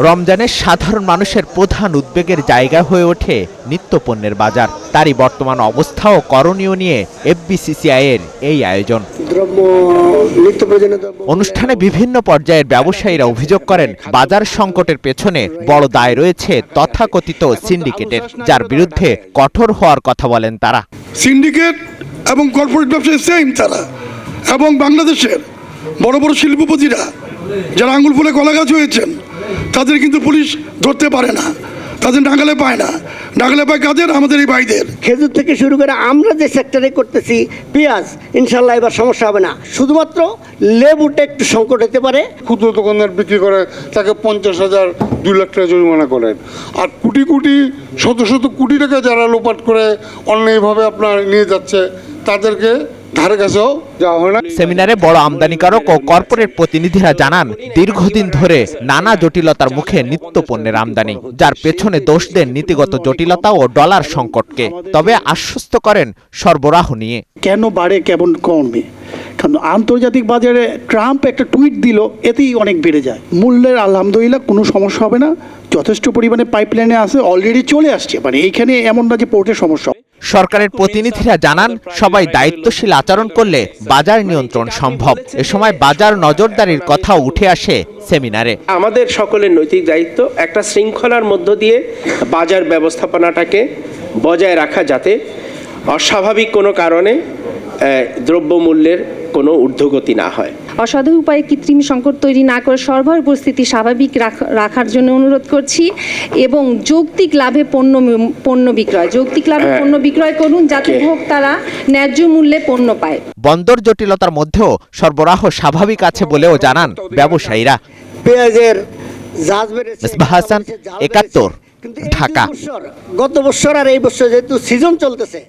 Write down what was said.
রমজানে সাধারণ মানুষের প্রধান উদ্বেগের জায়গা হয়ে ওঠে নিত্যপণ্যের বাজার। তারই বর্তমান অবস্থা ও করণীয় নিয়ে এফবিসিসিআই এর এই আয়োজন। অনুষ্ঠানে বিভিন্ন পর্যায়ের ব্যবসায়ীরা অভিযোগ করেন, বাজার সংকটের পেছনে বড় দায় রয়েছে তথাকথিত সিন্ডিকেটের, যার বিরুদ্ধে কঠোর হওয়ার কথা বলেন তারা। সিন্ডিকেট এবং কর্পোরেট ব্যবসায়ী সেম তারা, এবং বাংলাদেশের বড় বড় শিল্পপতিরা যারা আঙুল ফুলে কলা গাছ হয়েছেন, তাদের কিন্তু পুলিশ ধরতে পারে না, তাদের নাগালে পায় না। নাগালে পায় কাদের? আমাদের এই ভাইদের। খেজুর থেকে শুরু করে আমরা যে সেক্টরে করতেছি পেঁয়াজ, ইনশাল্লাহ এবার সমস্যা হবে না। শুধুমাত্র লেবুটা একটু সংকট হতে পারে। ক্ষুদ্র দোকানদার বিক্রি করে তাকে 50,000 2 লাখ টাকা জরিমানা করেন, আর কোটি কোটি শত শত কোটি টাকা যারা লোপাট করে অন্যায়ভাবে আপনার নিয়ে যাচ্ছে তাদেরকে ধারে কাছেও যাওয়া হয় না। সেমিনারে বড় আমদানিকারক ও কর্পোরেট প্রতিনিধিরা জানান, দীর্ঘদিন ধরে নানা জটিলতার মুখে নিত্যপণ্যের আমদানি, যার পেছনে দোষ দেন নীতিগত জটিলতা ও ডলার সংকটকে। তবে আশ্বস্ত করেন সরবরাহ নিয়ে। কেন বাড়ে কেমন কমবে, কারণ আন্তর্জাতিক বাজারে ট্রাম্প একটা টুইট দিল, এতেই অনেক বেড়ে যায়। মূল্যের আলহামদুলিল্লাহ কোনো সমস্যা হবে না, যথেষ্ট পরিমাণে পাইপলাইনে আছে, অলরেডি চলে আসছে। মানে এইখানে এমন না যে পোর্টের সমস্যা। সরকারের প্রতিনিধিরা জানান, সবাই দায়িত্বশীল আচরণ করলে বাজার নিয়ন্ত্রণ সম্ভব। এ সময় বাজার নজরদারির কথা উঠে আসে সেমিনারে। আমাদের সকলের নৈতিক দায়িত্ব একটা শৃঙ্খলার মধ্য দিয়ে বাজার ব্যবস্থাপনাটাকে বজায় রাখা, যাতে অস্বাভাবিক কোনো কারণে দ্রব্যমূল্যের কোনো ঊর্ধ্বগতি না হয়। অসাধু উপায়ে কৃত্রিম সংকট তৈরি না করে সরবরাহ পরিস্থিতি স্বাভাবিক রাখার জন্য অনুরোধ করছি, এবং যৌক্তিক লাভে পণ্য বিক্রয় করুন, যাতে ভোক্তারা ন্যায্য মূল্যে পণ্য পায়। বন্দর জটিলতার মধ্যেও সরবরাহ স্বাভাবিক আছে বলেও জানান ব্যবসায়ীরা। পেঁয়াজের জাজ বেড়েছে, মিসবাহ হাসান, ৭১, ঢাকা। গত বছর আর এই বছর যেহেতু সিজন চলতেছে।